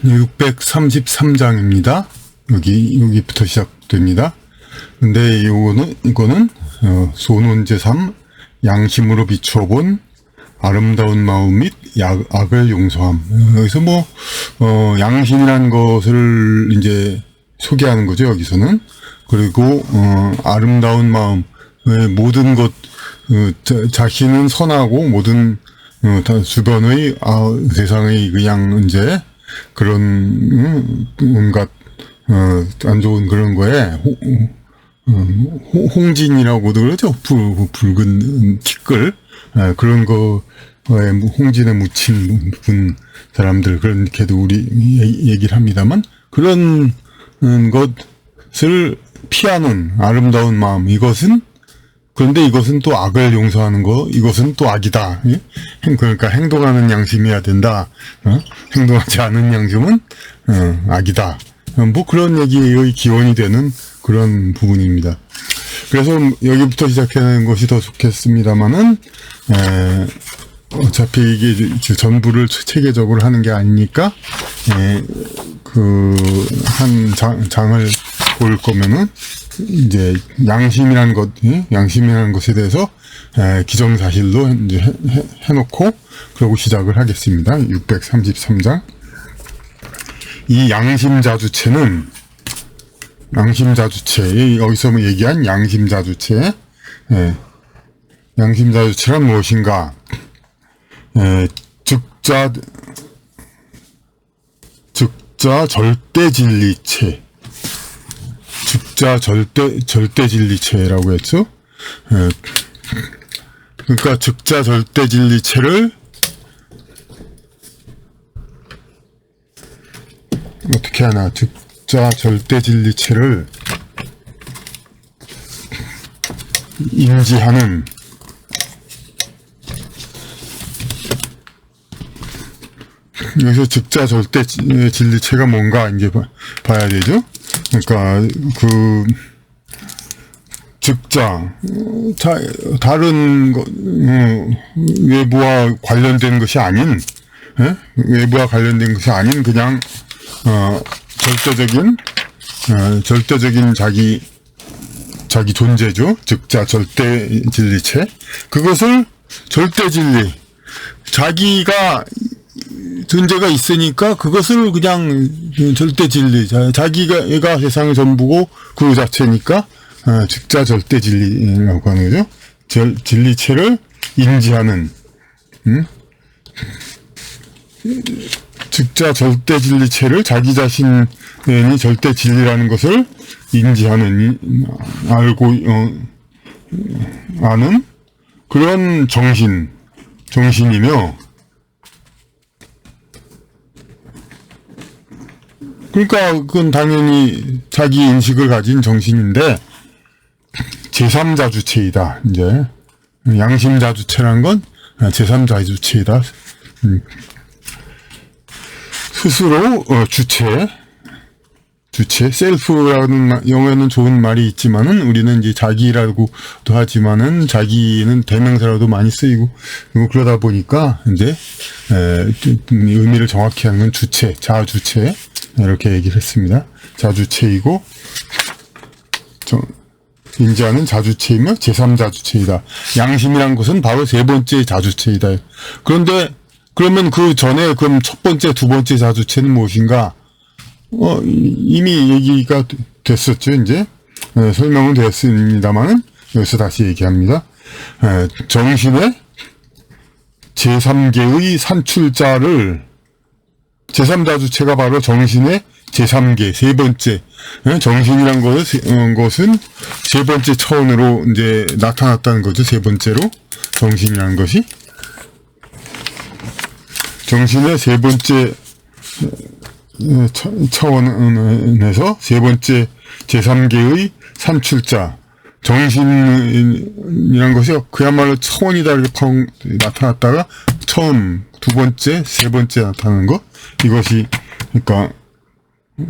633장입니다. 여기부터 시작됩니다. 근데 이거는 소논제3 양심으로 비추어본 아름다운 마음 및 악을 용서함. 여기서 양심이라는 것을 이제 소개하는 거죠, 여기서는. 그리고, 아름다운 마음, 모든 것, 자신은 선하고 모든, 주변의, 세상의 그냥 이제, 그런, 온갖, 안 좋은 그런 거에, 홍진이라고도 그러죠? 붉은 티끌. 그런 거에 홍진에 묻힌 사람들, 그렇게도 우리 얘기를 합니다만, 그런 것을 피하는 아름다운 마음, 그런데 이것은 또 악을 용서하는 거, 이것은 또 악이다. 예? 그러니까 행동하는 양심이어야 된다. 행동하지 않은 양심은, 악이다. 그런 얘기의 기원이 되는 그런 부분입니다. 그래서 여기부터 시작하는 것이 더 좋겠습니다만은, 어차피 이게 전부를 체계적으로 하는 게 아니니까, 한 장을 볼 거면은, 이제, 양심이라는 것에 대해서, 기정사실로 이제 해놓고, 그러고 시작을 하겠습니다. 633장. 이 양심자주체는, 여기서 얘기한 양심자주체, 양심자주체란 무엇인가? 즉자 절대진리체. 즉자 절대진리체라고 했죠? 그러니까 즉자 절대진리체를 어떻게 하나? 즉자 절대진리체를 인지하는 여기서 즉자 절대 진리체가 뭔가 이제 봐야 되죠. 그러니까 즉자 다른 외부와 관련된 것이 아닌 그냥 절대적인 자기 존재죠. 즉자 절대 진리체. 그것을 절대 진리, 자기가 존재가 있으니까 그것을 그냥 절대 진리, 자기가 세상의 전부고 그 자체니까 즉자 절대 진리라고 하는 거죠. 진리체를 인지하는, 즉자 절대 진리체를 자기 자신이 절대 진리라는 것을 인지하는, 알고 아는 그런 정신이며, 그러니까 그건 당연히 자기 인식을 가진 정신인데 제3자주체이다. 이제 양심자주체란 건 제3자주체이다. 스스로 주체, 셀프라는 영어에는 좋은 말이 있지만은 우리는 이제 자기라고도 하지만은 자기는 대명사로도 많이 쓰이고 그러다 보니까 이제 의미를 정확히 하는 건 주체, 자주체 이렇게 얘기를 했습니다. 자주체이고 인지하는 자주체이며 제3자주체이다. 양심이란 것은 바로 세 번째 자주체이다. 그러면 그 전에 그럼 첫 번째, 두 번째 자주체는 무엇인가? 이미 얘기가 됐었죠, 이제. 설명은 됐습니다만은, 여기서 다시 얘기합니다. 정신의 제3계의 산출자를, 제3자주체가 바로 정신의 제3계, 세 번째. 정신이란 것은 세 번째 차원으로 이제 나타났다는 거죠, 세 번째로. 정신이라는 것이. 정신의 세 번째 차원에서 세 번째 제3계의 산출자, 정신이란 것이 그야말로 차원이다 이렇게 나타났다가 처음, 두 번째, 세 번째 나타나는 것, 이것이 그러니까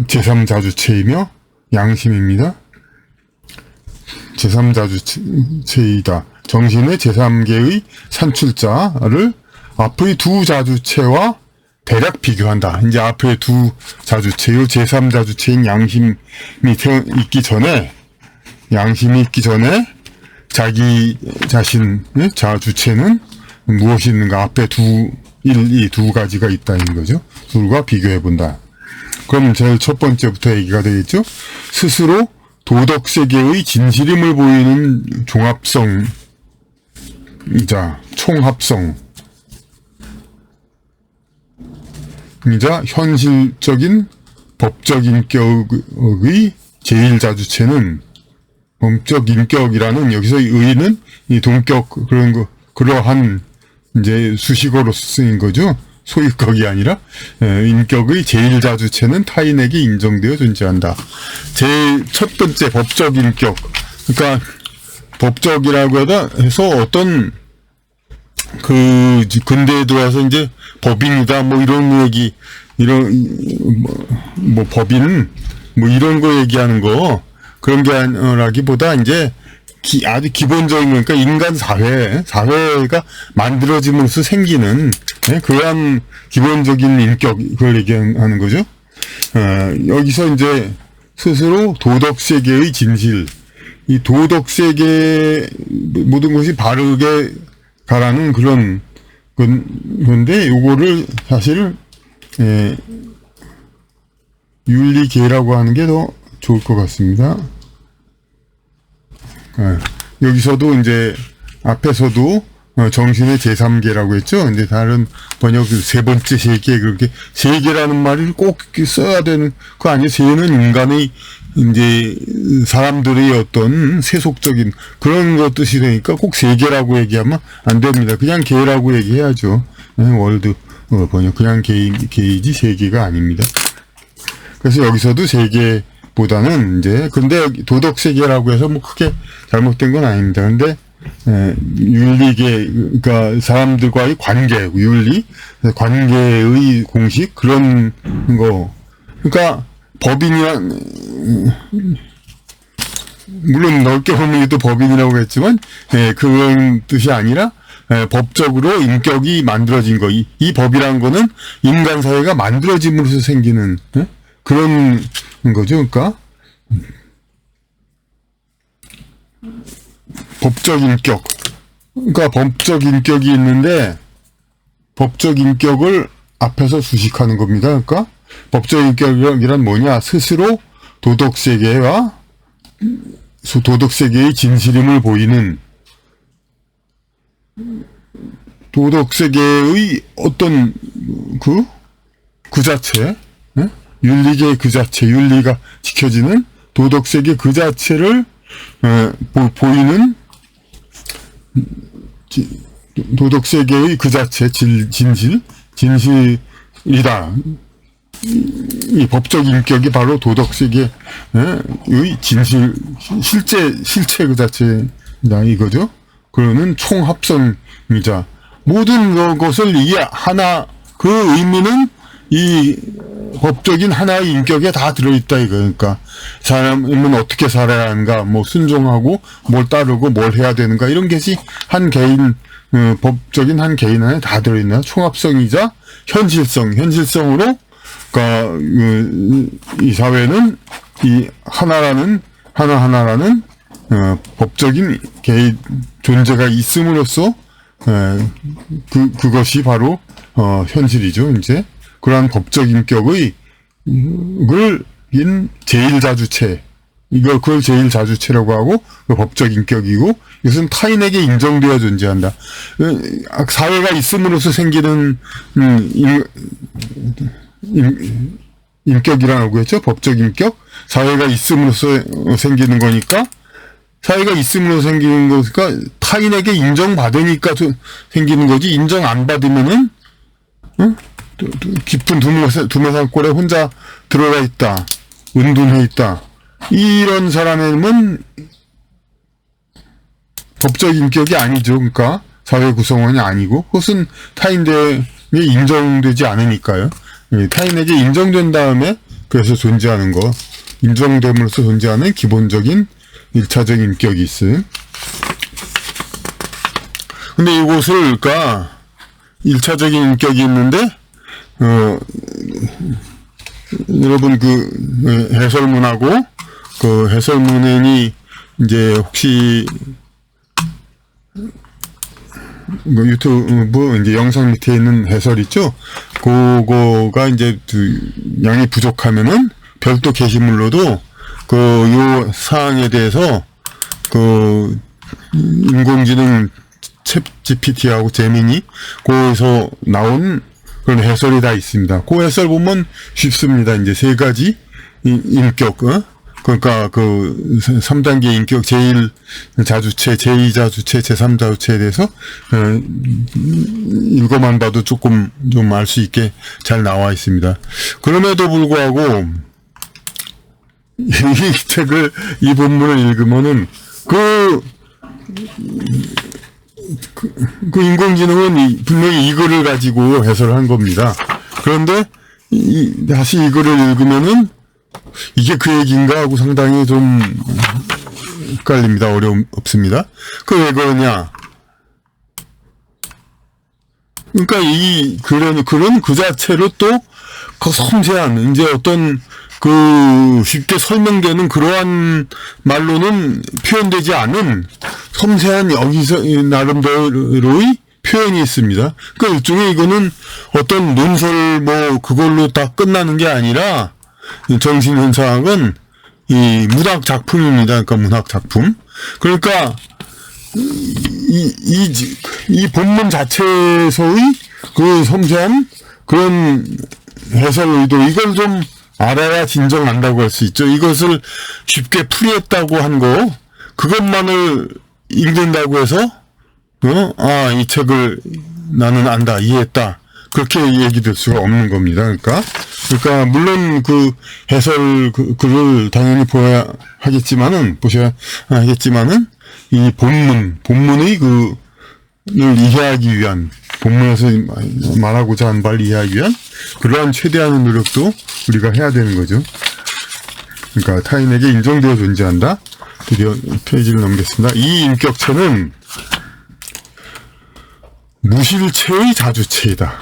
제3자주체이며 양심입니다. 제3자주체이다. 정신의 제3계의 산출자를 앞의 두 자주체와 대략 비교한다. 이제 앞에 두 자주체요. 제3자주체인 양심이 있기 전에 자기 자신의 자주체는 무엇이 있는가? 앞에 이 두 가지가 있다는 거죠. 둘과 비교해 본다. 그럼 제일 첫 번째부터 얘기가 되겠죠. 스스로 도덕 세계의 진실임을 보이는 종합성이자 총합성 이자 현실적인 법적 인격의 제1자주체는 법적 인격이라는 여기서 의는 이 동격 그러한 이제 수식어로 쓰인 거죠. 소유격이 아니라 인격의 제1자주체는 타인에게 인정되어 존재한다. 제일 첫 번째 법적 인격. 그러니까 법적이라고 해서 어떤 근대에 들어와서 이제 법인이다 뭐 이런 얘기 뭐 법인 뭐 이런 거 얘기하는 거 그런 게 아니라기보다 이제 아주 기본적인 그러니까 인간 사회가 만들어지면서 생기는 그러한 기본적인 인격 그걸 얘기하는 거죠. 여기서 이제 스스로 도덕 세계의 진실, 이 도덕 세계 모든 것이 바르게 가라는 그런 건데 요거를 사실 윤리계라고 하는 게 더 좋을 것 같습니다. 여기서도 이제 앞에서도 정신의 제3계라고 했죠. 근데 다른 번역 세 번째 세계 그렇게 세계라는 말을 꼭 써야 되는 거 아니에요. 세는 인간의 이제 사람들의 어떤 세속적인 그런 것 뜻이 되니까 꼭 세계라고 얘기하면 안 됩니다. 그냥 계라고 얘기해야죠. 월드 번역 그냥 계이지 세계가 아닙니다. 그래서 여기서도 세계보다는 이제 근데 도덕 세계라고 해서 뭐 크게 잘못된 건 아닙니다. 근데 윤리계 그러니까 사람들과의 관계 윤리 관계의 공식 그런 거 그러니까 법인이란 물론 넓게 보면 또 법인이라고 했지만 그런 뜻이 아니라 법적으로 인격이 만들어진 거 이 법이란 거는 인간 사회가 만들어짐으로써 생기는 그런 거죠. 그러니까 법적 인격 그러니까 법적 인격이 있는데 법적 인격을 앞에서 수식하는 겁니다. 그러니까 법적 인격이란 뭐냐? 스스로 도덕 세계의 진실임을 보이는 도덕 세계의 어떤 그 자체, 윤리계 그 자체, 윤리가 지켜지는 도덕 세계 그 자체를 보이는 도덕 세계의 그 자체 진실이다. 이 법적 인격이 바로 도덕 세계의 진실, 실체 그 자체다 이거죠. 그러는 총합성이자 모든 것을 이 하나 그 의미는 이 법적인 하나의 인격에 다 들어있다 이거. 그러니까 사람은 어떻게 살아야 하는가, 뭐 순종하고 뭘 따르고 뭘 해야 되는가 이런 것이 한 개인 법적인 한 개인 안에 다 들어있는 총합성이자 현실성으로. 그러니까 이 사회는 이 하나라는 법적인 개인 존재가 있음으로써 그것이 바로 현실이죠. 이제 그러한 법적 인격의 제1자주체 그걸 제1자주체라고 하고 그 법적 인격이고 이것은 타인에게 인정되어 존재한다. 사회가 있음으로써 생기는 인격이라고 했죠. 법적 인격. 사회가 있음으로써 생기는 거니까 사회가 있음으로써 생기는 거니까 타인에게 인정받으니까 생기는 거지. 인정 안 받으면은 깊은 두메산골에 혼자 들어가 있다. 은둔해 있다. 이런 사람은 법적 인격이 아니죠. 그러니까 사회 구성원이 아니고 그것은 타인에게 인정되지 않으니까요. 타인에게 인정된 다음에 그래서 존재하는 거 인정됨으로써 존재하는 기본적인 1차적 인격이 있음. 근데 이곳을 그러니까 1차적인 인격이 있는데 여러분 해설문하고 그 해설문이 이제 혹시 유튜브 이제 영상 밑에 있는 해설 있죠? 그거가 이제 양이 부족하면은 별도 게시물로도 요 사항에 대해서 인공지능 챗 GPT하고 제미니 거기서 나온 그런 해설이 다 있습니다. 그 해설 보면 쉽습니다. 이제 세 가지 인격, 그러니까 3단계 인격, 제1자주체, 제2자주체, 제3자주체에 대해서 읽어만 봐도 조금 좀 알 수 있게 잘 나와 있습니다. 그럼에도 불구하고 이 책을, 이 본문을 읽으면은 인공지능은 분명히 이거를 가지고 해설을 한 겁니다. 그런데 다시 이거를 읽으면은 이게 그 얘기인가 하고 상당히 좀 헷갈립니다. 없습니다. 왜 그러냐? 그러니까 그런 그 자체로 또 섬세한, 이제 어떤 쉽게 설명되는 그러한 말로는 표현되지 않은 섬세한 여기서 나름대로의 표현이 있습니다. 그러니까 일종의 이거는 어떤 논설 그걸로 다 끝나는 게 아니라 정신현상은 이 문학 작품입니다. 그러니까 문학 작품. 그러니까 이 본문 자체에서의 그 섬세한 그런 해설 의도, 이걸 좀 알아야 진정 안다고 할 수 있죠. 이것을 쉽게 풀이했다고 한 거, 그것만을 읽는다고 해서, 이 책을 나는 안다, 이해했다, 그렇게 얘기될 수가 없는 겁니다. 그러니까, 물론 해설 글을 당연히 보셔야 하겠지만은, 이 본문의 를 이해하기 위한, 본문에서 말하고자 한 바를 이해하기 위한 그러한 최대한의 노력도 우리가 해야 되는 거죠. 그러니까 타인에게 인정되어 존재한다. 드디어 페이지를 넘겼습니다. 이 인격체는 무실체의 자주체이다.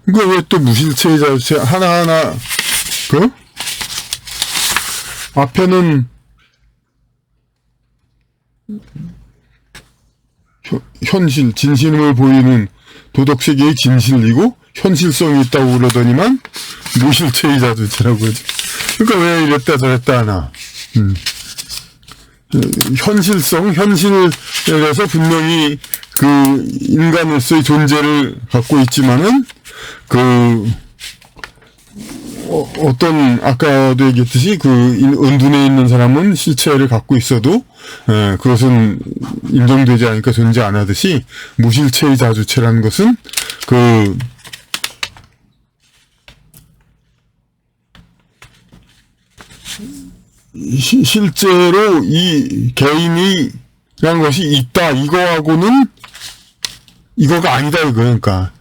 이거 왜 또 무실체의 자주체 하나하나 앞에는 현실, 진실을 보이는 도덕세계의 진실이고 현실성이 있다고 그러더니만 무실체의 자주체라고 하죠. 그러니까 왜 이랬다 저랬다 하나. 현실에서 분명히 인간으로서의 존재를 갖고 있지만은 어떤, 아까도 얘기했듯이, 은둔에 있는 사람은 실체를 갖고 있어도, 그것은 인정되지 않으니까 존재 안 하듯이, 무실체의 자주체라는 것은, 실제로 이 개인이라는 것이 있다, 이거가 아니다, 그러니까.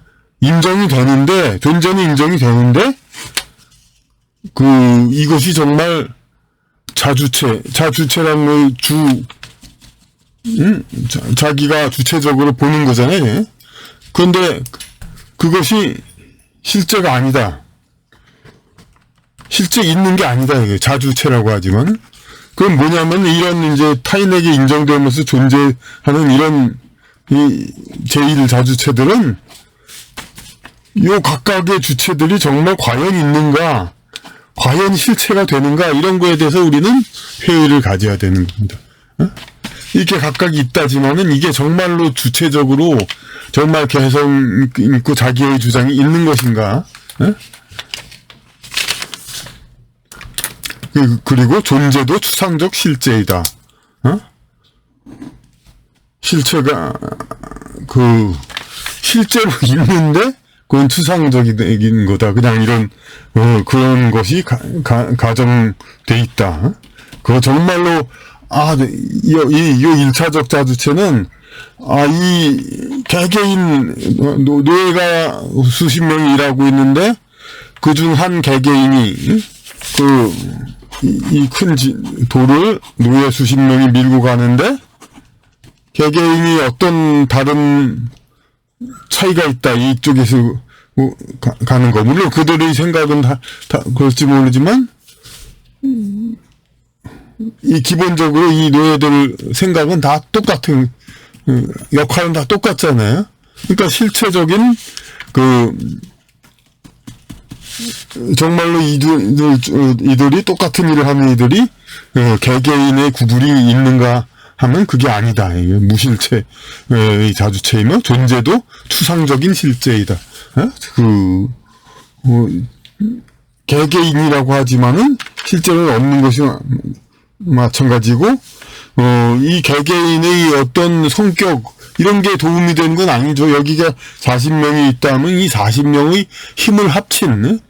인정이 되는데, 존재는 인정이 되는데, 이것이 정말 자주체라는 걸 자기가 주체적으로 보는 거잖아요. 그런데 그것이 실제가 아니다. 실제 있는 게 아니다. 이게 자주체라고 하지만. 그럼 뭐냐면 이런 이제 타인에게 인정되면서 존재하는 이런 제1자주체들은 요 각각의 주체들이 정말 과연 있는가, 과연 실체가 되는가, 이런 거에 대해서 우리는 회의를 가져야 되는 겁니다. 이렇게 각각이 있다지만은 이게 정말로 주체적으로 정말 개성 있고 자기의 주장이 있는 것인가? 그리고 존재도 추상적 실제이다. 실체가 실제로 있는데 그건 추상적인 거다. 그냥 이런 그런 것이 가정돼 있다. 그거 정말로 이 1차적 자주체는 이 개개인 뇌가 수십 명이 일하고 있는데 그중 한 개개인이 이 큰 돌을 노예 수십 명이 밀고 가는데 개개인이 어떤 다른 차이가 있다. 이쪽에서 가는 거. 물론 그들의 생각은 다 그럴지 모르지만 이 기본적으로 이 노예들 생각은 다 똑같은 역할은 다 똑같잖아요. 그러니까 실체적인 정말로 이들이 똑같은 일을 하는 이들이 개개인의 구분이 있는가 하면 그게 아니다. 무실체의 자주체이며 존재도 추상적인 실제이다. 개개인이라고 하지만은 실제로는 없는 것이 마찬가지고, 이 개개인의 어떤 성격, 이런 게 도움이 되는 건 아니죠. 여기가 40명이 있다면 이 40명의 힘을 합친,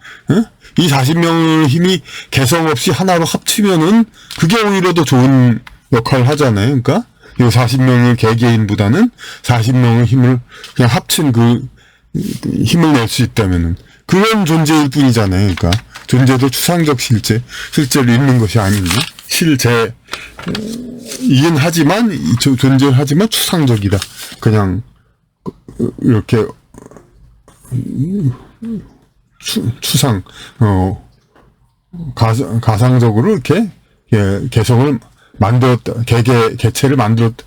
이 40명의 힘이 개성 없이 하나로 합치면은 그게 오히려 더 좋은 역할을 하잖아요. 그러니까 이 40명의 개개인보다는 40명의 힘을 그냥 합친 힘을 낼 수 있다면은 그런 존재일 뿐이잖아요. 그러니까 존재도 추상적 실제로 있는 것이 아닌데 이긴 하지만 존재를 하지만 추상적이다. 그냥 이렇게 추상 가상적으로 이렇게 개성을 만들었다, 개체를 만들었다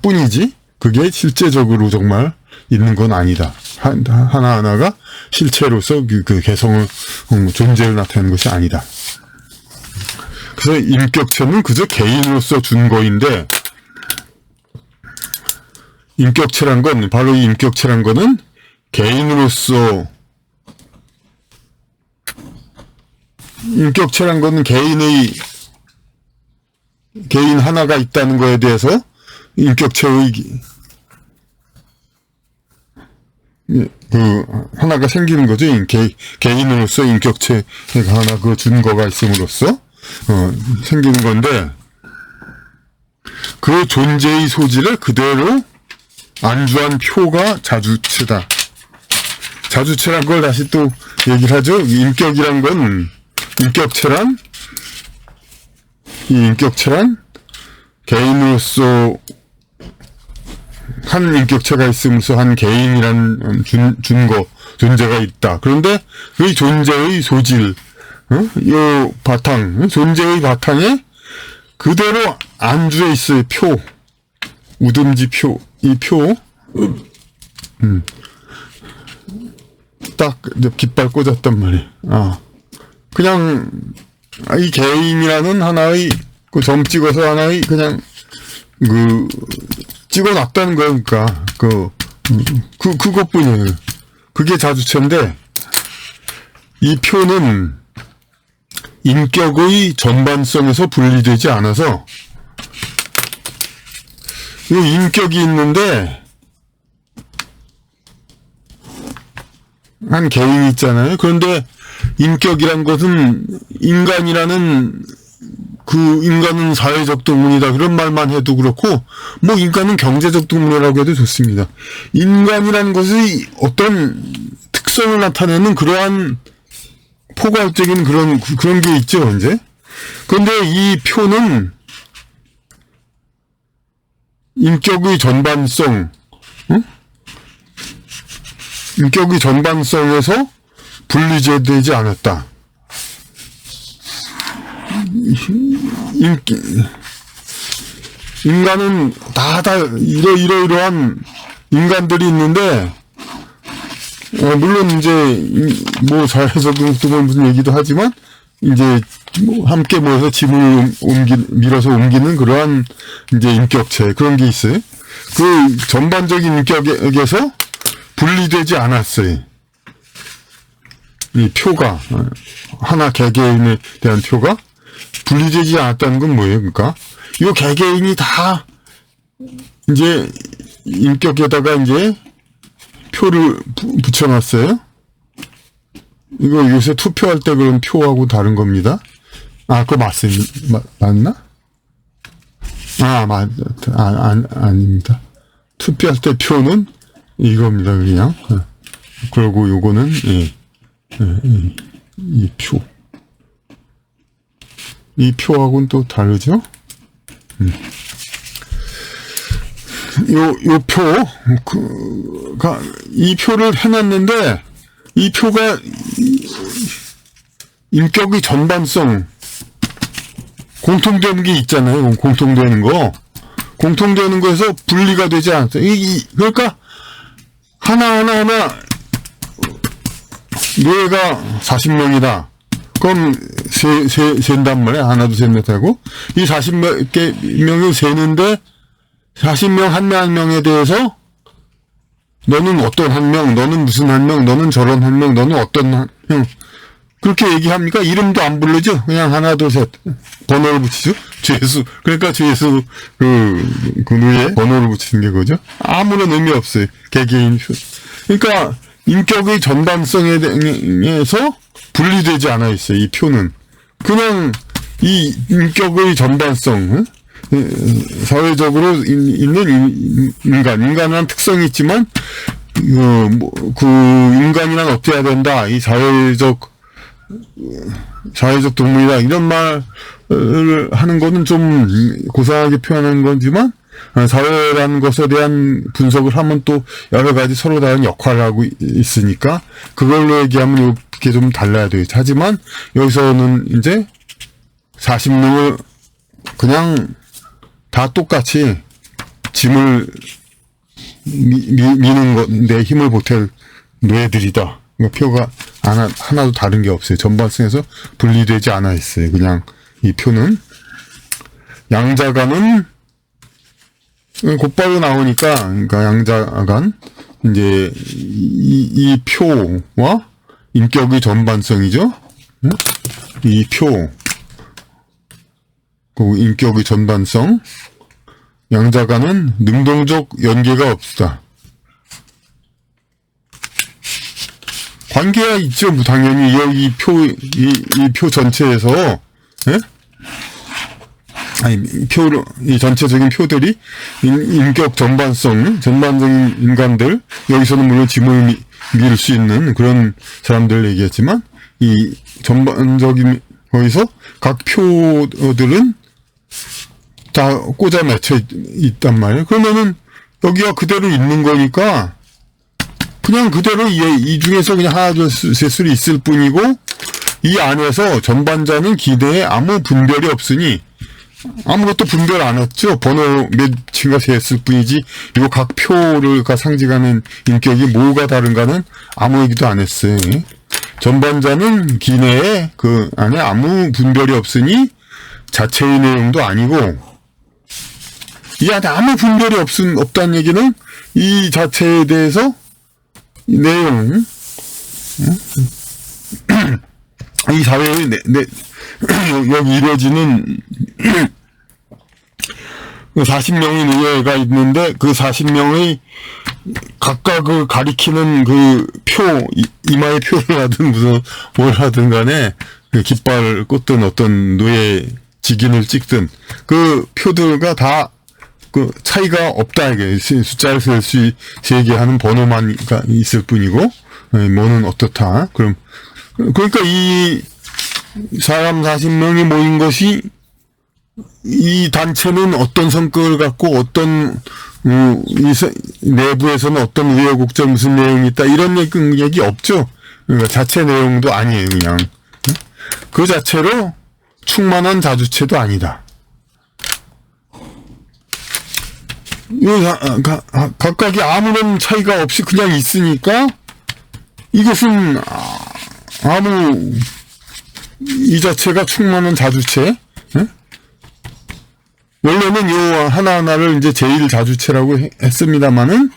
뿐이지 그게 실제적으로 정말 있는 건 아니다. 하나하나가 실체로서 그 개성을 존재를 나타내는 것이 아니다. 그래서 인격체는 그저 개인으로서 준거인데, 인격체란 건 바로 이 인격체란 거는 개인으로서, 인격체란 거는 개인 하나가 있다는 거에 대해서 인격체의 하나가 생기는 거죠. 개인으로서 인격체가 하나 준거가 있음으로써 생기는 건데, 그 존재의 소질을 그대로 안주한 표가 자주체다. 자주체란 걸 다시 또 얘기를 하죠. 인격체란 개인으로서 한 인격체가 있으면서 한 개인이란 존재가 있다. 그런데 그 존재의 소질, 이 존재의 바탕에 그대로 안주해 있어요. 우듬지 표, 딱 깃발 꽂았단 말이에요. 그냥 이 개인이라는 하나의 점 찍어서 하나의 그냥 찍어놨다는 거예요. 그러니까 그것뿐이에요. 그게 자주체인데, 이 표는 인격의 전반성에서 분리되지 않아서, 이 인격이 있는데 한 개인이 있잖아요. 그런데 인격이란 것은 인간은 사회적 동물이다. 그런 말만 해도 그렇고, 인간은 경제적 동물이라고 해도 좋습니다. 인간이라는 것이 어떤 특성을 나타내는 그러한 포괄적인 그런 게 있죠, 이제. 그런데 이 표는 인격의 전반성에서 분리되지 않았다. 인간은 다 이러이러한 인간들이 있는데, 물론 이제 사회적 동물 무슨 얘기도 하지만 이제 함께 모여서 짐을 밀어서 옮기는 그러한 이제 인격체, 그런 게 있어요. 그 전반적인 인격에서 분리되지 않았어요. 이 표가, 하나 개개인에 대한 표가 분리되지 않았다는 건 뭐예요? 그러니까 이 개개인이 다 이제 인격에다가 이제 표를 붙여놨어요. 이거 요새 투표할 때 그런 표하고 다른 겁니다. 그거 맞나? 아닙니다. 투표할 때 표는 이겁니다, 그냥. 그리고 요거는, 이 표. 이 표하고는 또 다르죠? 요 표, 이 표를 해놨는데, 이 표가 인격의 전반성, 공통되는 게 있잖아요. 공통되는 거. 공통되는 거에서 분리가 되지 않았어요. 그러니까, 하나, 노예가 40명이다. 그럼, 센단 말이야. 하나, 둘, 셋, 넷 하고. 이 40명을 세는데, 40명 한 명 한 명에 대해서, 너는 어떤 한 명, 너는 무슨 한 명, 너는 저런 한 명, 너는 어떤 한 명. 그렇게 얘기합니까? 이름도 안 부르죠? 그냥 하나, 둘, 셋. 번호를 붙이죠? 죄수. 그러니까 죄수, 그 노예 번호를 붙이는 게 그거죠? 아무런 의미 없어요. 개개인. 그러니까, 인격의 전반성에 대해서 분리되지 않아 있어요. 이 표는. 그냥, 이 인격의 전반성, 사회적으로 있는 인간이란 특성이 있지만, 그 인간이란 어때야 된다. 이 사회적 동물이다. 이런 말을 하는 거는 좀 고상하게 표현하는 거지만, 사회라는 것에 대한 분석을 하면 또 여러 가지 서로 다른 역할을 하고 있으니까, 그걸로 얘기하면 이렇게 좀 달라야 돼요. 하지만, 여기서는 이제 40명을 그냥 다 똑같이 짐을 미는 건데 힘을 보탤 뇌들이다. 그러니까 표가 하나도 다른 게 없어요. 전반성에서 분리되지 않아 있어요. 그냥 이 표는. 양자간은 곧바로 나오니까, 그러니까 양자간, 이제 이 표와 인격의 전반성이죠. 이 표, 그 인격의 전반성, 양자간은 능동적 연계가 없다. 관계가 있죠. 당연히 이 표 전체에서, 예? 아니, 이 전체적인 표들이 인격 전반적인 인간들, 여기서는 물론 짐을 밀 수 있는 그런 사람들 얘기했지만, 이 전반적인, 거기서 각 표들은 다 꽂아 맺혀 있단 말이에요. 그러면은, 여기가 그대로 있는 거니까, 그냥 그대로 이 중에서 그냥 하나, 둘, 셋이 있을 뿐이고, 이 안에서 전반자는 기대에 아무 분별이 없으니, 아무것도 분별 안 했죠. 번호 몇인가 셌을 뿐이지, 이거 각 표가 상징하는 인격이 뭐가 다른가는 아무 얘기도 안 했어요. 전반자는 기내에 그 안에 아무 분별이 없으니, 자체의 내용도 아니고, 이 안에 아무 분별이 없다는 얘기는, 이 자체에 대해서, 내용, 이 사회의 여기 이루어지는 40명의 노예가 있는데 그 40명의 각각을 가리키는 그 표, 이마에 표를 하든 무슨 뭘 하든 간에 그 깃발을 꽂든 어떤 노예 직인을 찍든 그 표들과 다 그 차이가 없다. 이게 숫자를 셀 수 세게 하는 번호만 있을 뿐이고, 뭐는 어떻다. 그러니까 이 사람 40명이 모인 것이 이 단체는 어떤 성격을 갖고 어떤 이 내부에서는 어떤 우여곡절 무슨 내용이 있다 이런 얘기 없죠. 그러니까 자체 내용도 아니에요. 그냥 그 자체로 충만한 자주체도 아니다. 각각이 아무런 차이가 없이 그냥 있으니까 이것은 이 자체가 충만한 자주체. 원래는 요 하나하나를 이제 제1자주체라고 했습니다만은,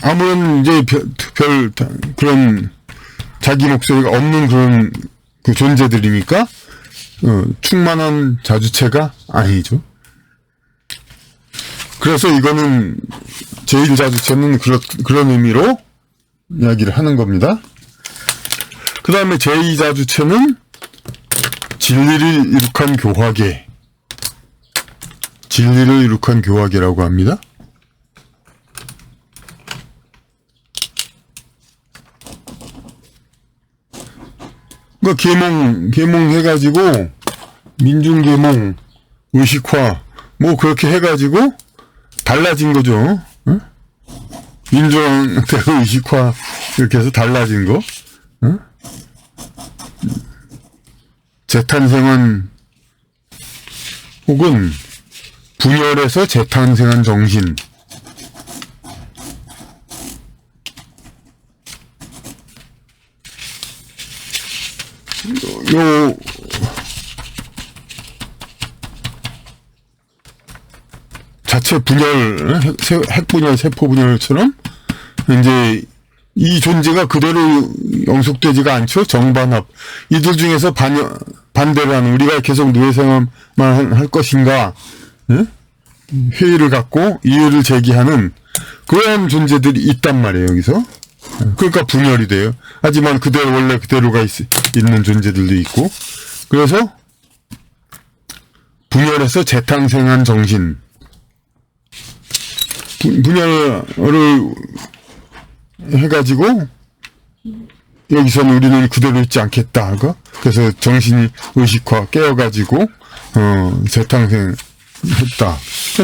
아무런 이제 그런 자기 목소리가 없는 그런 그 존재들이니까, 충만한 자주체가 아니죠. 그래서 이거는 제1자주체는 그런 의미로 이야기를 하는 겁니다. 그 다음에 제2자주체는 진리를 이룩한 교화계. 진리를 이룩한 교화계라고 합니다. 그러니까 계몽해가지고, 민중계몽, 의식화, 뭐 그렇게 해가지고, 달라진 거죠. 응? 민중대로 의식화, 이렇게 해서 달라진 거. 응? 재탄생한, 혹은, 분열에서 재탄생한 정신. 요 자체 분열, 핵분열, 세포분열처럼 이제 이 존재가 그대로 영속되지가 않죠. 정반합. 이들 중에서 반대로 하는, 우리가 계속 노예생활만 할 것인가, 예? 회의를 갖고 이유를 제기하는 그런 존재들이 있단 말이에요, 여기서. 그러니까 분열이 돼요. 하지만 그대로, 원래 그대로가 있는 존재들도 있고. 그래서 분열에서 재탄생한 정신. 분열을 해가지고 여기서는 우리는 그대로 있지 않겠다. 그래서 정신이 의식화 깨어가지고 재탄생했다.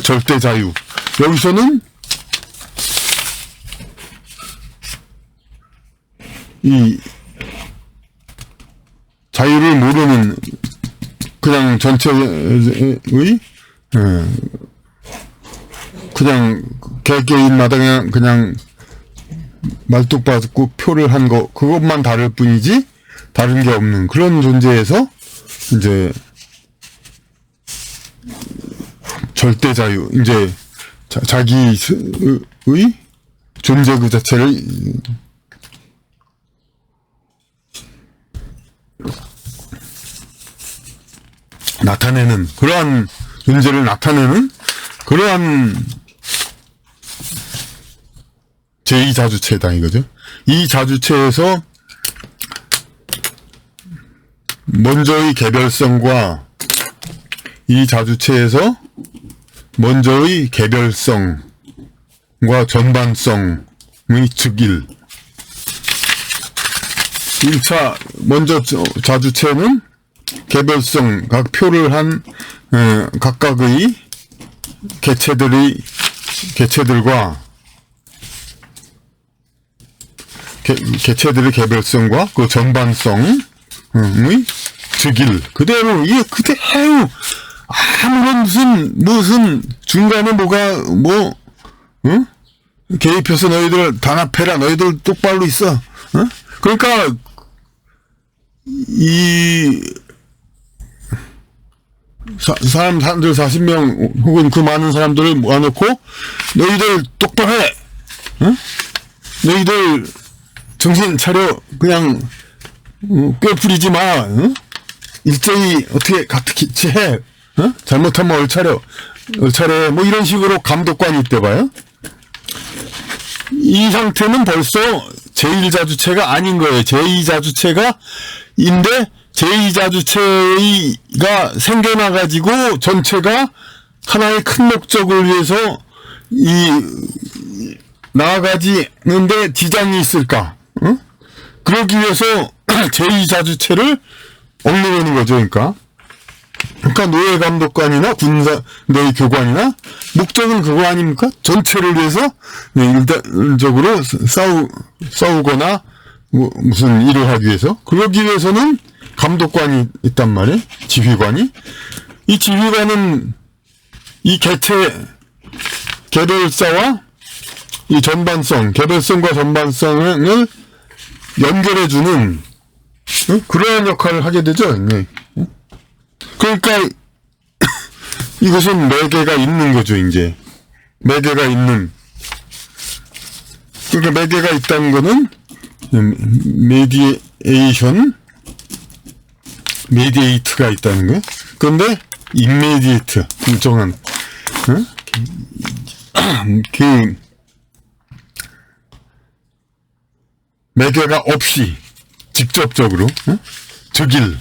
절대 자유. 여기서는 이 자유를 모르는 그냥 전체의 그냥 개개인마다 그냥 말뚝박고 표를 한 거, 그것만 다를 뿐이지 다른 게 없는 그런 존재에서 이제 절대 자유, 이제 자기의 존재 그 자체를 나타내는, 그러한 존재를 나타내는 그러한 제2자주체다 이거죠. 이 자주체에서 먼저의 개별성과 이 자주체에서 먼저의 개별성과 전반성의 즉일. 1차 먼저 자주체는 개별성, 각 표를 한 각각의 개체들과 개체들의 개별성과 그 전반성의 즉일. 그대로, 이게 그대로, 아무런 무슨 중간에 개입해서 너희들 단합해라, 너희들 똑바로 있어. 그러니까, 사람들 40명 혹은 그 많은 사람들을 모아놓고 너희들 똑바로 해. 너희들 정신 차려. 그냥 꾀부리지 마. 일제히 어떻게 같이 해. 잘못하면 얼차려. 뭐 이런 식으로 감독관이 있대 봐요. 이 상태는 벌써 제1자주체가 아닌 거예요. 제2자주체가 인데 제2자주체가 생겨나가지고 전체가 하나의 큰 목적을 위해서 나아가지는데 지장이 있을까? 그러기 위해서 제2자주체를 억누르는 거죠. 그러니까 노예 감독관이나 군사의 교관이나 목적은 그거 아닙니까? 전체를 위해서 일단적으로 싸우거나 무슨 일을 하기 위해서. 그러기 위해서는 감독관이 있단 말이에요. 지휘관이. 이 지휘관은 이 개별사와 이 개별성과 전반성을 연결해주는 그러한 역할을 하게 되죠. 그러니까 이것은 매개가 있는 거죠. 이제 매개가 있는. 그러니까 매개가 있다는 거는 메디에이트가 있다는 거예요. 그런데 임메디에이트, 일정한 그 매개가 없이 직접적으로 즉일,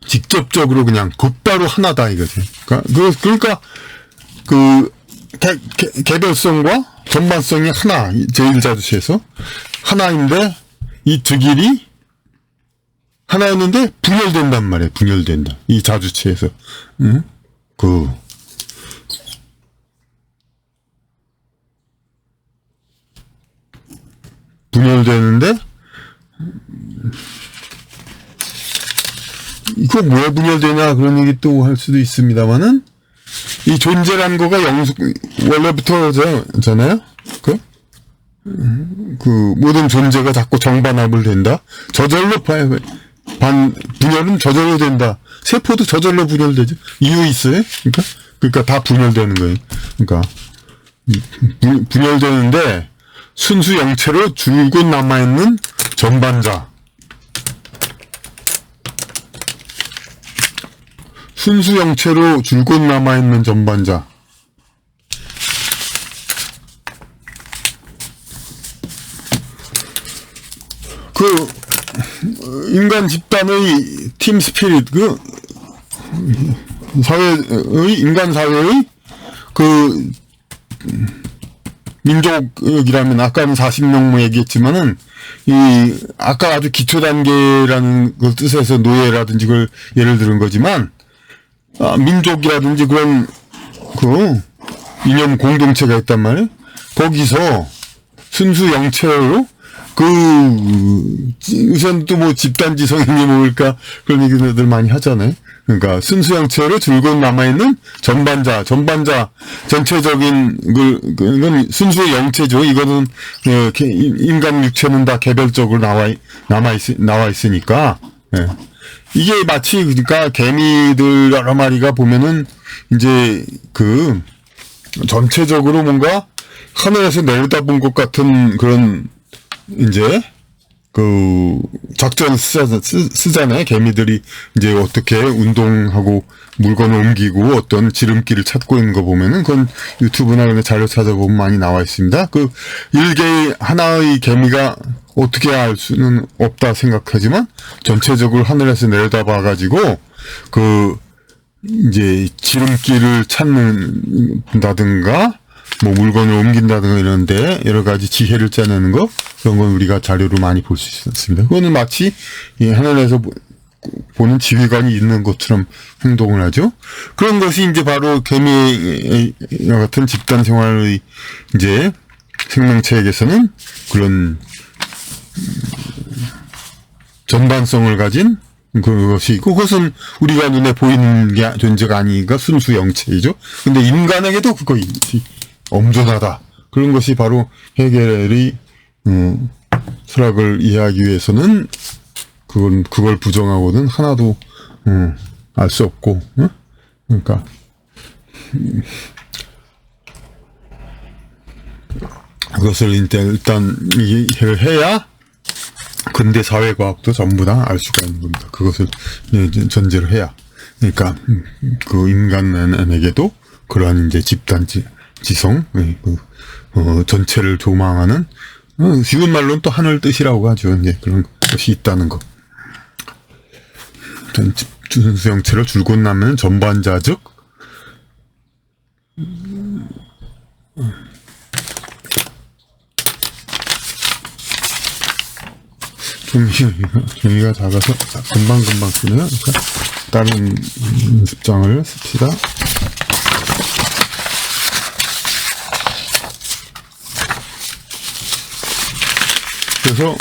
직접적으로 그냥 곧바로 하나다 이거지. 그러니까 그 개별성과 전반성이 하나, 제1자주체에서 하나인데 이 즉일이 하나였는데 분열된단 말이에요. 분열된다. 이 자주체에서. 응? 분열되는데 이거 왜 분열되냐 그런 얘기 또 할 수도 있습니다만은 이 존재란 거가 원래부터잖아요. 모든 존재가 자꾸 정반합을 된다. 저절로 분열은 저절로 된다. 세포도 저절로 분열되죠. 이유 있어요? 그러니까 다 분열되는 거예요. 그러니까 분열되는데 순수 영체로 줄곧 남아있는 전반자. 순수 영체로 줄곧 남아있는 전반자. 인간 집단의 팀 스피릿, 인간 사회의 민족이라면, 아까는 40명 얘기했지만은, 아까 아주 기초 단계라는 걸 뜻에서 노예라든지 그걸 예를 들은 거지만, 민족이라든지 그런, 이념 공동체가 있단 말이에요. 거기서 순수 영체로, 우선 또 집단지성이 뭘까, 그런 얘기들 많이 하잖아요. 그러니까, 순수 영체로 줄곧 남아있는 전반자, 전체적인, 그건 순수 영체죠. 이거는, 인간 육체는 다 개별적으로 나와 있으니까, 예. 이게 마치, 그러니까, 개미들 여러 마리가 보면은, 이제, 전체적으로 뭔가, 하늘에서 내려다본 것 같은 그런, 이제 작전 쓰잖아요. 개미들이 이제 어떻게 운동하고 물건을 옮기고 어떤 지름길을 찾고 있는 거 보면은 그건 유튜브나 그런 자료 찾아보면 많이 나와 있습니다. 일개의 하나의 개미가 어떻게 알 수는 없다 생각하지만 전체적으로 하늘에서 내려다봐 가지고 이제 지름길을 찾는다든가 물건을 옮긴다든가 이런데 여러 가지 지혜를 짜내는 거, 그런 건 우리가 자료로 많이 볼 수 있습니다. 그거는 마치 하늘에서 보는 지휘관이 있는 것처럼 행동을 하죠. 그런 것이 이제 바로 개미와 같은 집단 생활의 이제 생명체에게서는 그런 전반성을 가진 그것이 있고, 그것은 우리가 눈에 보이는 게 존재가 아니니까 순수 영체이죠. 근데 인간에게도 그것이 엄존하다. 그런 것이 바로 헤겔의 철학을 이해하기 위해서는 그걸 부정하고는 하나도 알 수 없고, 그러니까 그것을 일단 이해를 해야 근대 사회과학도 전부 다 알 수가 있는 겁니다. 그것을 전제로 해야. 그러니까 인간에게도 그러한 이제 지성, 전체를 조망하는, 쉬운 말로는 또 하늘 뜻이라고 하죠. 이제 그런 것이 있다는 거. 순수 영체로 줄곧 남는 전반자, 즉, 종이가 작아서 금방 쓰네요. 그러니까 다른 연습장을 씁시다. 그래서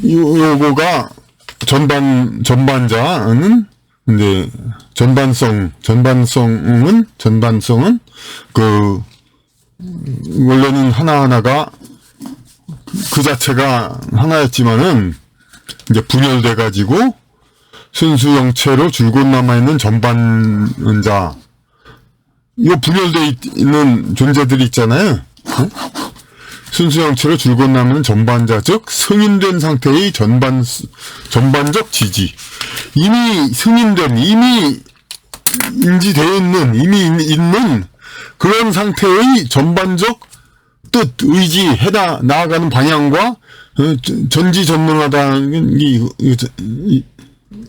요거가 전반자는 이제 전반성은 원래는 하나하나가 그 자체가 하나였지만은 이제 분열돼 가지고 순수 영체로 줄곧 남아 있는 전반자, 이 분열돼 있는 존재들이 있잖아요. 순수 영체로 줄곧 남는 전반자, 즉 승인된 상태의 전반적 지지. 이미 승인된, 이미 인지되어 있는, 이미 있는 그런 상태의 전반적 뜻, 의지, 나아가는 방향과 전지전능하다는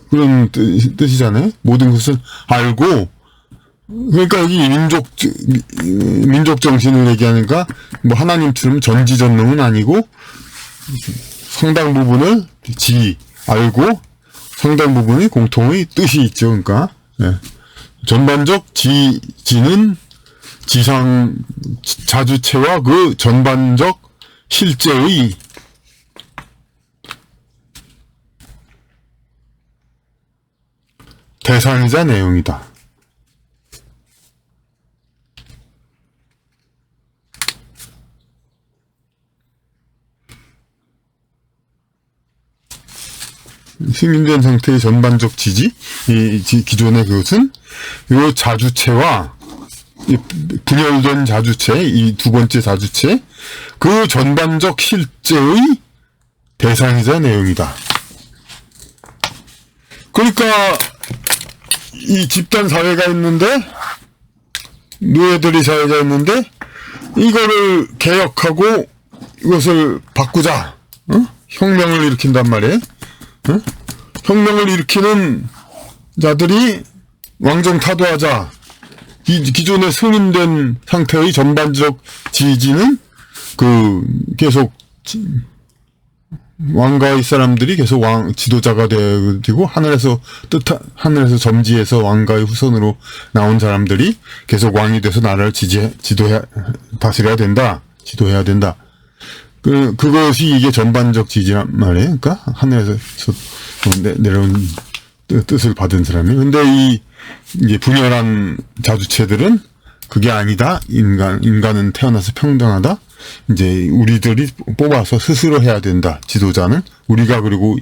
그런 뜻이잖아요. 모든 것을 알고 그러니까 여기 민족 정신을 얘기하니까 뭐 하나님처럼 전지전능은 아니고 상당 부분을 알고 상당 부분이 공통의 뜻이 있죠. 그러니까 예. 전반적 지는 지상 자주체와 그 전반적 실제의 대상이자 내용이다. 승인된 상태의 전반적 지지, 기존의 그것은 이 자주체와 분열된 자주체, 이 두 번째 자주체, 그 전반적 실제의 대상이자 내용이다. 그러니까 이 집단 사회가 있는데, 노예들이 사회가 있는데, 이거를 개혁하고 이것을 바꾸자. 혁명을 일으킨단 말이에요. 혁명을 일으키는 자들이 왕정 타도하자. 기존에 승인된 상태의 전반적 지지는 계속 왕가의 사람들이 계속 지도자가 되고 하늘에서 점지해서 왕가의 후손으로 나온 사람들이 계속 왕이 돼서 나라를 다스려야 된다. 지도해야 된다. 그것이 이게 전반적 지지란 말이에요. 그러니까 하늘에서 내려온 뜻을 받은 사람이. 근데 이제 분열한 자주체들은 그게 아니다. 인간은 태어나서 평등하다. 이제 우리들이 뽑아서 스스로 해야 된다. 지도자는 우리가 그리고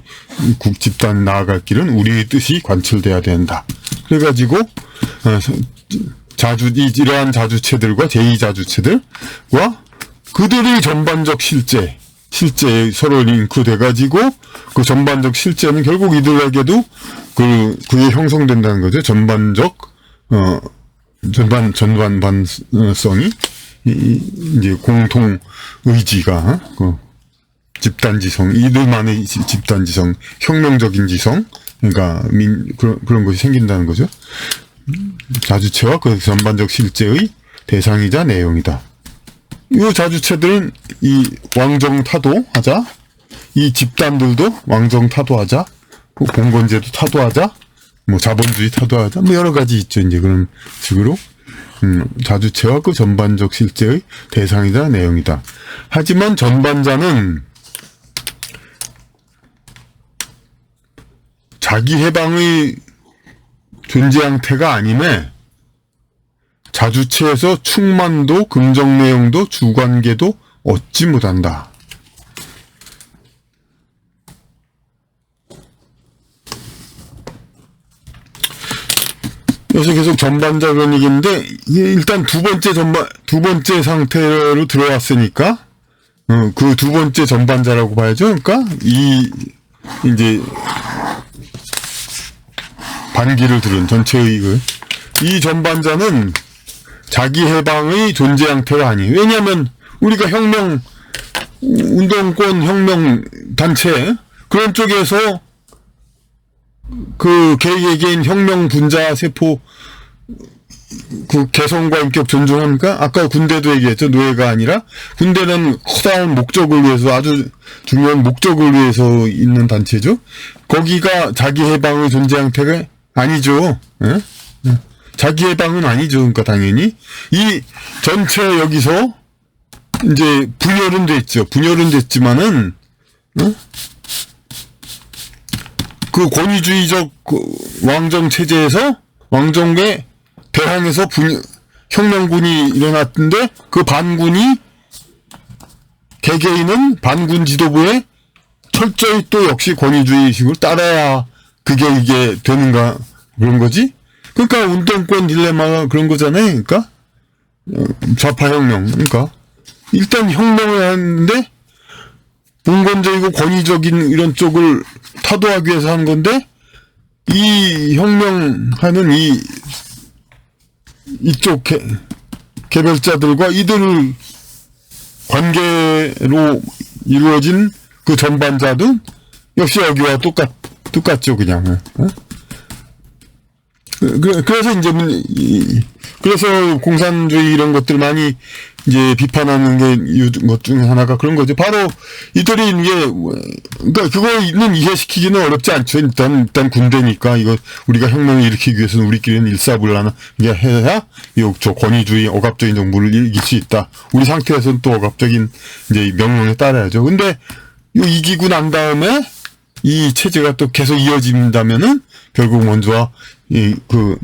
집단이 나아갈 길은 우리의 뜻이 관철돼야 된다. 그래가지고 이러한 자주체들과 제2자주체들과 그들의 전반적 실제 서로 링크돼가지고 그 전반적 실제는 결국 이들에게도 그게 형성된다는 거죠. 전반성이 이제 공통 의지가 집단지성, 이들만의 집단지성, 혁명적인 지성, 그러니까 그런 것이 생긴다는 거죠. 자주체와 그 전반적 실제의 대상이자 내용이다. 이 자주체들은 이 왕정 타도하자, 이 집단들도 왕정 타도하자, 봉건제도 타도하자, 뭐 자본주의 타도하자, 뭐 여러 가지 있죠. 이제 그런 식으로 자주체와 그 전반적 실제의 대상이자 내용이다. 하지만 전반자는 자기 해방의 존재 형태가 아님에 자주체에서 충만도, 긍정 내용도, 주관계도 얻지 못한다. 여기서 계속 전반자 그런 얘기인데, 일단 두 번째 상태로 들어왔으니까, 그 두 번째 전반자라고 봐야죠. 그러니까, 이제, 반기를 들은 전체의 이 전반자는 자기 해방의 존재 형태가 아니에요. 왜냐하면 우리가 운동권 혁명 단체 그런 쪽에서 그 개개인 혁명 분자 세포 그 개성과 인격 존중합니까? 아까 군대도 얘기했죠. 노예가 아니라 군대는 커다란 목적을 위해서 아주 중요한 목적을 위해서 있는 단체죠. 거기가 자기 해방의 존재 형태가 아니죠. 예? 자기 해방은 아니죠. 그러니까 당연히 이 전체 여기서 이제 분열은 됐죠. 분열은 됐지만은 그 권위주의적 왕정 체제에서 왕정에 대항해서 혁명군이 일어났는데 그 반군이 개개인은 반군 지도부에 철저히 또 역시 권위주의식으로 따라야 그게 이게 되는가 그런 거지. 그러니까 운동권 딜레마가 그런 거잖아요. 그러니까 좌파혁명. 그러니까 일단 혁명을 하는데 봉건적이고 권위적인 이런 쪽을 타도하기 위해서 하는 건데 이 혁명하는 이쪽 개별자들과 이들 관계로 이루어진 그 전반자도 역시 여기와 똑같죠 그냥. 그래서 이제 그래서 공산주의 이런 것들 많이 이제 비판하는 것 중에 하나가 그런 거죠. 바로 이들이 이게 그러니까 그거는 이해시키기는 어렵지 않죠. 일단 군대니까 이거 우리가 혁명을 일으키기 위해서는 우리끼리는 일사불란하게 해야 저 권위주의 억압적인 정부를 이길 수 있다. 우리 상태에서는 또 억압적인 이제 명령에 따라야죠. 근데 이기고 난 다음에 이 체제가 또 계속 이어진다면은 결국 먼저 그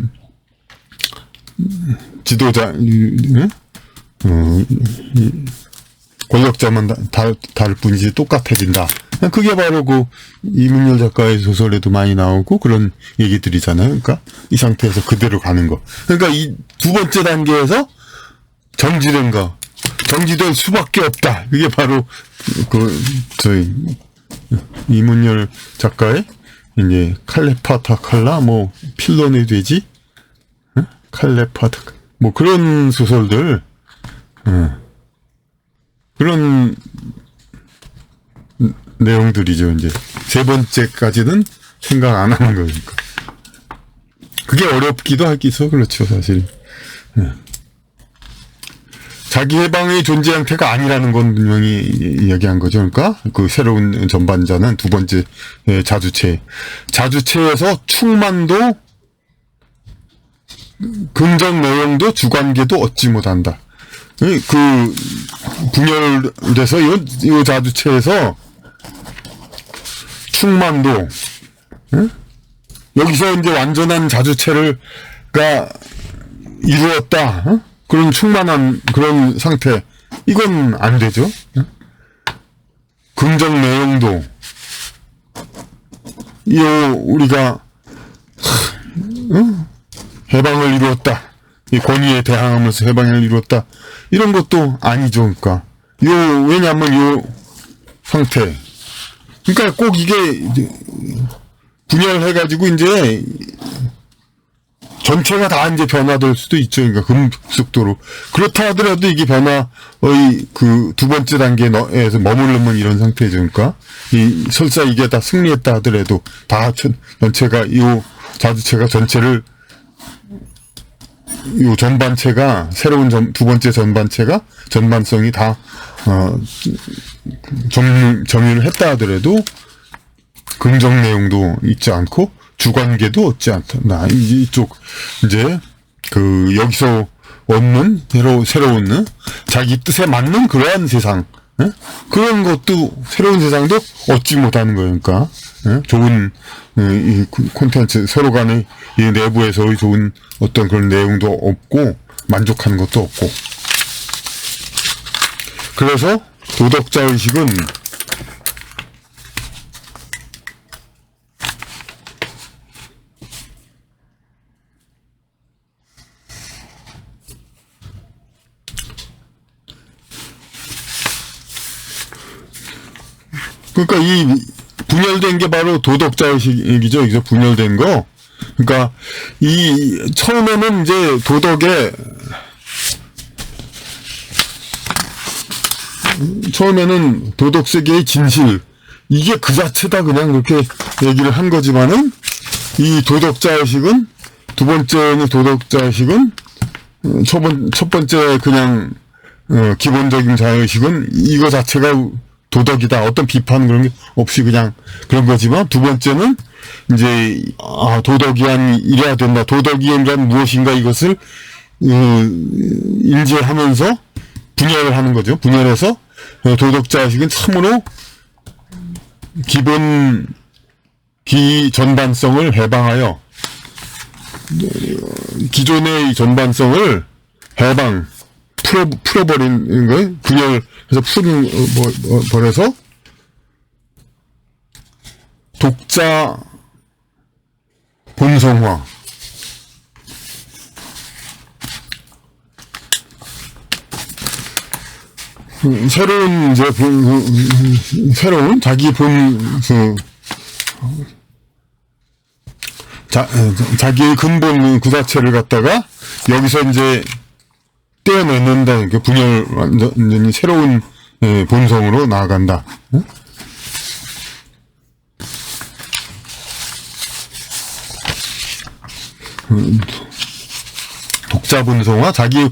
지도자 권력자만 다를 뿐이지 똑같아진다. 그게 바로 그 이문열 작가의 소설에도 많이 나오고 그런 얘기들이잖아요. 그러니까 이 상태에서 그대로 가는 거. 그러니까 이 두 번째 단계에서 정지될 수밖에 없다. 그게 바로 저희 이문열 작가의 이제 칼레파타칼라 필론의 돼지 칼레파타 그런 소설들 그런 내용들이죠. 이제 세 번째까지는 생각 안 하는 거니까 그게 어렵기도 하기서 그렇죠. 사실 자기 해방의 존재 형태가 아니라는 건 분명히 이야기한 거죠. 그러니까 그 새로운 전반자는 두 번째 자주체에서 충만도 긍정 내용도 주관계도 얻지 못한다. 그 분열돼서 이 자주체에서 충만도 여기서 이제 완전한 자주체가 이루었다. 그런 충만한 그런 상태 이건 안 되죠. 긍정 내용도 우리가 해방을 이루었다. 이 권위에 대항하면서 해방을 이루었다. 이런 것도 아니죠. 그러니까 왜냐하면 요 상태. 그러니까 꼭 이게 분열해가지고 이제 전체가 다 이제 변화될 수도 있죠. 그러니까 급속도로. 그렇다 하더라도 이게 변화의 그 두 번째 단계에서 머무르면 이런 상태죠. 그러니까 설사 이게 다 승리했다 하더라도 다 전체가 자주체가 전체를 전반체가 새로운 두 번째 전반성이 다 정리를 했다 하더라도 긍정 내용도 있지 않고 주관계도 얻지 않다. 이쪽 이제 여기서 얻는 새로운 자기 뜻에 맞는 그러한 세상 그런 것도 새로운 세상도 얻지 못하는 거예요. 그러니까 좋은 이 콘텐츠 서로 간의 이 내부에서의 좋은 어떤 그런 내용도 없고 만족하는 것도 없고 그래서 도덕자 의식은 그러니까 이 분열된 게 바로 도덕자의식이죠. 여기서 분열된 거. 그러니까 처음에는 이제 처음에는 도덕 세계의 진실 이게 그 자체다 그냥 그렇게 얘기를 한 거지만은 이 도덕자의식은 두 번째는 도덕자의식은 첫 번째 그냥 기본적인 자의식은 이거 자체가 도덕이다. 어떤 비판 그런 게 없이 그냥 그런 거지만 두 번째는 이제 도덕이란 이래야 된다. 도덕이란 무엇인가 이것을 인지하면서 분열을 하는 거죠. 분열해서 도덕자의식은 참으로 전반성을 해방하여 기존의 전반성을 풀어버리는 거예요. 분열해서 버려서 독자 본성화. 새로운 새로운 자기 자기의 근본 그 자체를 갖다가 여기서 이제 떼어내는다는 게 분열 완전히 새로운 본성으로 나아간다. 독자 본성화, 자기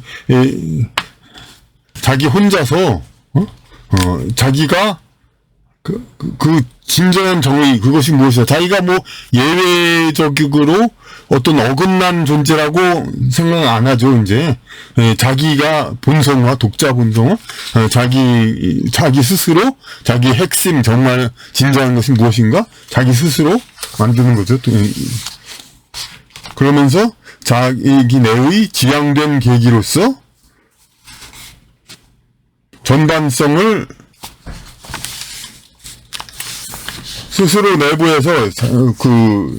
혼자서, 자기가, 그 진정한 정의, 그것이 무엇이다. 자기가 뭐, 예외적으로 어떤 어긋난 존재라고 생각 안 하죠, 이제. 자기가 본성화, 독자 본성화, 자기 스스로, 자기 핵심, 정말 진정한 것이 무엇인가? 자기 스스로 만드는 거죠. 그러면서 자기 내의 지향된 계기로서 전반성을 스스로 내부에서 그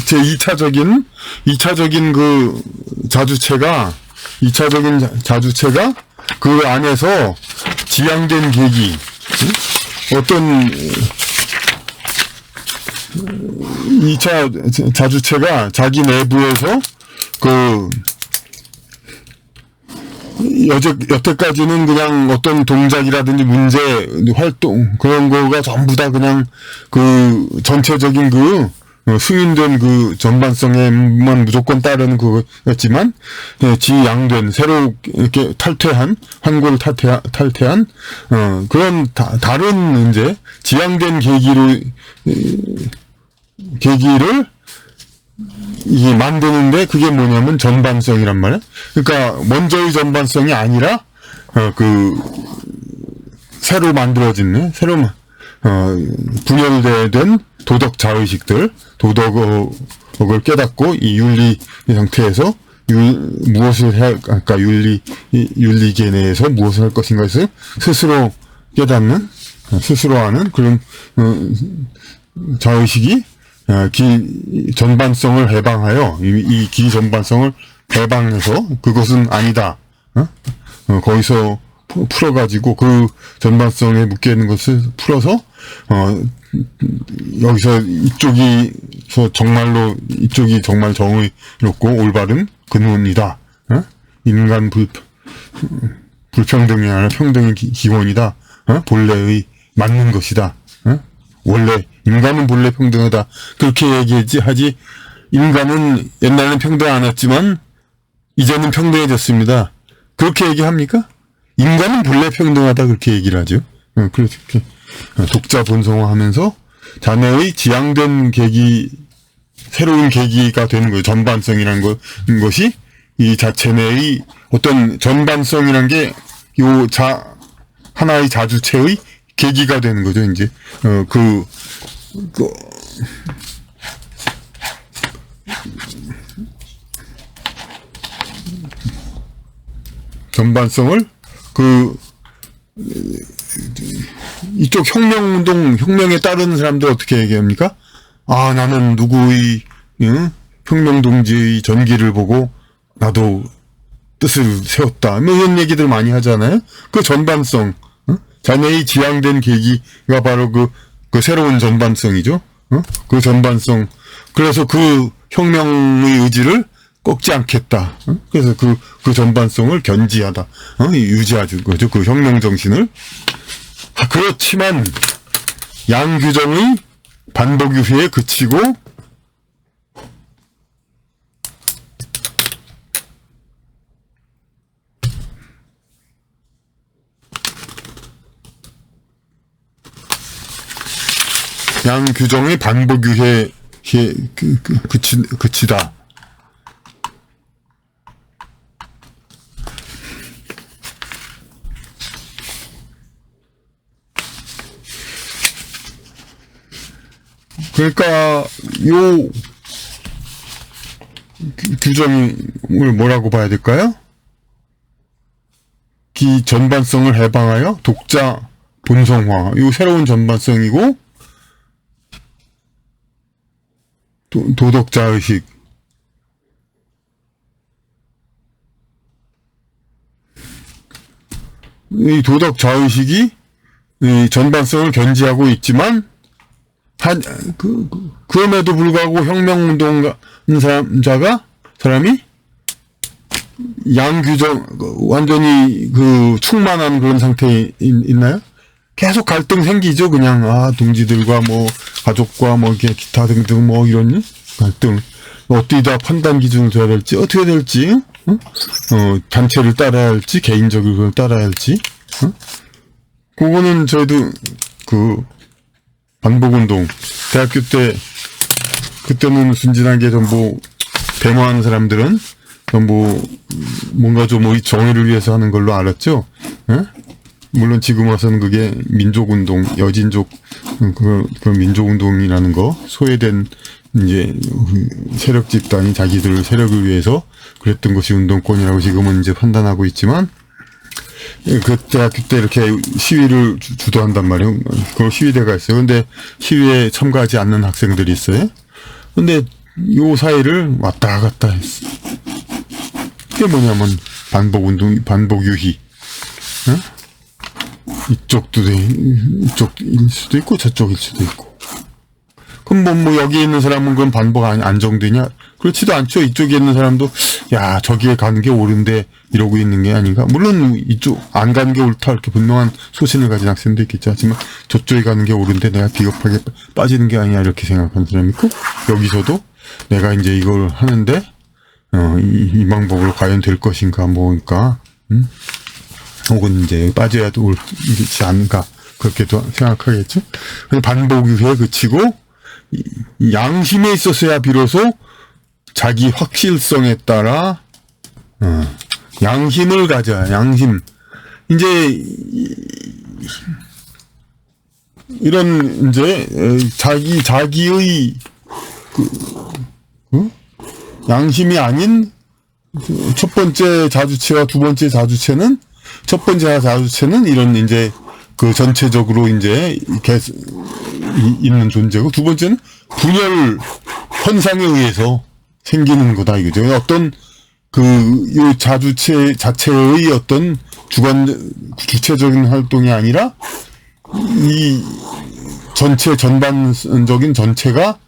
제 2차적인 그 자주체가 그 안에서 지향된 계기, 어떤 2차 자주체가 자기 내부에서 그 여태까지는 그냥 어떤 동작이라든지 문제, 활동, 그런 거가 전부 다 그냥 그 전체적인 그 승인된 그 전반성에만 무조건 따르는 그거였지만, 지양된, 새로 이렇게 환골을 탈퇴한, 그런 다른 이제 지향된 계기를 이게 만드는데 그게 뭐냐면 전반성이란 말이야. 그러니까 먼저의 전반성이 아니라 새로 만들어진 분열된 도덕 자의식들, 도덕을 깨닫고 이 윤리 상태에서 무엇을 해야 할까, 윤리계 내에서 무엇을 할 것인가를 스스로 깨닫는, 스스로 하는 그런 자의식이 전반성을 해방하여, 이 기전반성을 해방해서 그것은 아니다. 거기서 풀어가지고 그 전반성에 묶여있는 것을 풀어서, 여기서 이쪽이 정말 정의롭고 올바른 근원이다. 인간 불평등이 아니라 평등의 기본이다. 본래의 맞는 것이다. 원래 인간은 본래 평등하다. 그렇게 하지. 인간은 옛날에는 평등 안 했지만 이제는 평등해졌습니다. 그렇게 얘기합니까? 인간은 본래 평등하다, 그렇게 얘기를 하죠. 그렇게 독자 본성화하면서 자네의 지향된 계기, 새로운 계기가 되는 거예요. 전반성이라는 것이 이 자체 내의 어떤 전반성이라는 게 하나의 자주체의 계기가 되는 거죠. 이제 전반성을 이쪽 혁명에 따르는 사람들 어떻게 얘기합니까? 나는 누구의 혁명동지의 전기를 보고 나도 뜻을 세웠다. 뭐 이런 얘기들 많이 하잖아요. 그 전반성, 자네의 지향된 계기가 바로 그 새로운 전반성이죠. 그 전반성. 그래서 그 혁명의 의지를 꺾지 않겠다. 그래서 그 전반성을 견지하다. 유지하는 거죠. 그 혁명 정신을. 그렇지만 양규정의 반복 유희에 그치고 양규정의 반복 유희에 그치다. 그러니까 요 규정을 뭐라고 봐야 될까요? 기전반성을 해방하여 독자 본성화. 요 새로운 전반성이고 도덕자의식. 이 도덕자의식이 이 전반성을 견지하고 있지만 그럼에도 불구하고 혁명운동 사람이 양규정, 완전히 충만한 그런 상태에 있나요? 계속 갈등 생기죠, 그냥. 동지들과 가족과 이렇게 기타 등등 이런 갈등. 어디다 판단 기준을 둬야 될지, 어떻게 될지, 단체를 따라야 할지, 개인적으로 그걸 따라야 할지, 그거는 저희도 반복운동, 대학교 때, 그때는 순진하게 전부 데모하는 사람들은 전부 뭔가 좀 우리 정의를 위해서 하는 걸로 알았죠. 물론 지금 와서는 그게 민족운동, 여진족, 그 민족운동이라는 거, 소외된 이제 세력 집단이 자기들 세력을 위해서 그랬던 것이 운동권이라고 지금은 이제 판단하고 있지만, 그 대학교 때 이렇게 시위를 주도한단 말이에요. 그 시위대가 있어요. 근데 시위에 참가하지 않는 학생들이 있어요. 근데 요 사이를 왔다 갔다 했어. 그게 뭐냐면 반복운동, 반복유희. 이쪽일 수도 있고 저쪽일 수도 있고. 그럼 뭐 여기 있는 사람은 그럼 반복 안정되냐? 그렇지도 않죠. 이쪽에 있는 사람도 야 저기에 가는 게 옳은데 이러고 있는 게 아닌가. 물론 이쪽 안 가는 게 옳다 이렇게 분명한 소신을 가진 학생도 있겠죠. 하지만 저쪽에 가는 게 옳은데 내가 비겁하게 빠지는 게 아니야 이렇게 생각하는 사람이 있고, 여기서도 내가 이제 이걸 하는데 이 방법으로 과연 될 것인가 뭐니까 혹은 이제 빠져야 옳지 않을까 그렇게도 생각하겠죠. 반복유회에 그치고 양심에 있었어야 비로소 자기 확실성에 따라 양심을 가져야. 양심 이제 이런 이제 자기의 양심이 아닌 첫 번째 자주체와 두 번째 자주체는, 첫 번째 자주체는 이런 이제 그 전체적으로 이제 있는 존재고, 두 번째는 분열 현상에 의해서 생기는 거다 이거죠. 어떤 이 자주체 자체의 어떤 주체적인 활동이 아니라 이 전체 전반적인 전체가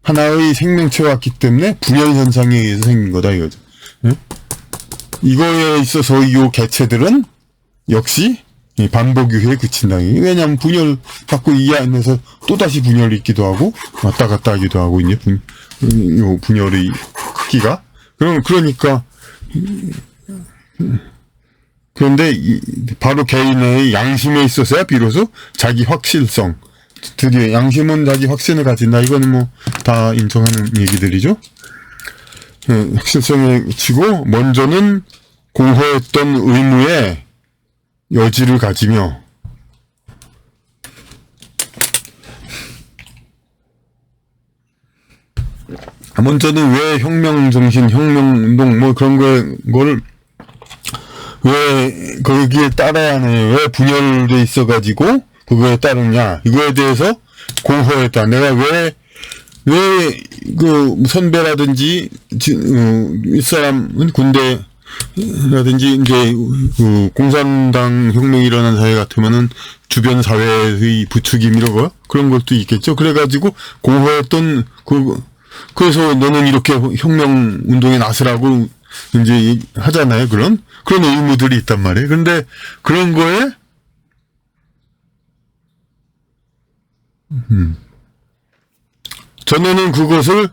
하나의 생명체가 왔기 때문에 분열 현상에 의해서 생긴 거다 이거죠. 이거에 있어서 이 개체들은 역시 반복유회에 그친다. 왜냐하면 분열 자꾸 이 안에서 또 다시 분열이 있기도 하고 왔다 갔다 하기도 하고 이제 분열의 크기가 그러니까 그런데 바로 개인의 양심에 있어서야 비로소 자기 확실성, 드디어 양심은 자기 확신을 가진다. 이거는 뭐 다 인정하는 얘기들이죠. 확실성에 치고 먼저는 공허했던 의무에 여지를 가지며 먼저는 왜 혁명정신, 혁명운동 뭐 그런 걸 왜 거기에 따라야 하느냐, 왜 분열돼 있어가지고 그거에 따르냐, 이거에 대해서 공허했다. 내가 왜 그 선배라든지 윗사람은 군대라든지 이제 그 공산당 혁명이 일어난 사회 같으면은 주변 사회의 부추김 이런 거 그런 것도 있겠죠. 그래가지고 공허했던 그래서 너는 이렇게 혁명 운동에 나서라고 이제 하잖아요. 그런 의무들이 있단 말이에요. 그런데 그런 거에 전에는 그것을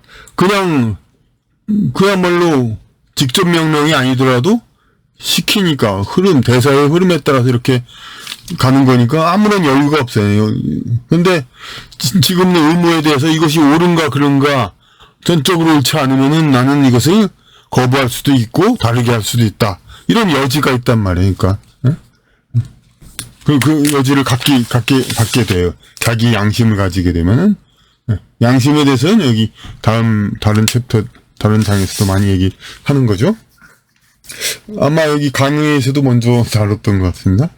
그야말로 직접 명령이 아니더라도 시키니까 대사의 흐름에 따라서 이렇게 가는 거니까 아무런 여유가 없어요. 근데 지금 의무에 대해서 이것이 옳은가 그런가 전적으로 옳지 않으면은 나는 이것을 거부할 수도 있고 다르게 할 수도 있다. 이런 여지가 있단 말이에요. 그러니까 그 여지를 갖게 돼요. 자기 양심을 가지게 되면은. 양심에 대해서는 여기 다른 챕터 다른 장에서도 많이 얘기하는 거죠. 아마 여기 강의에서도 먼저 다뤘던 것 같습니다.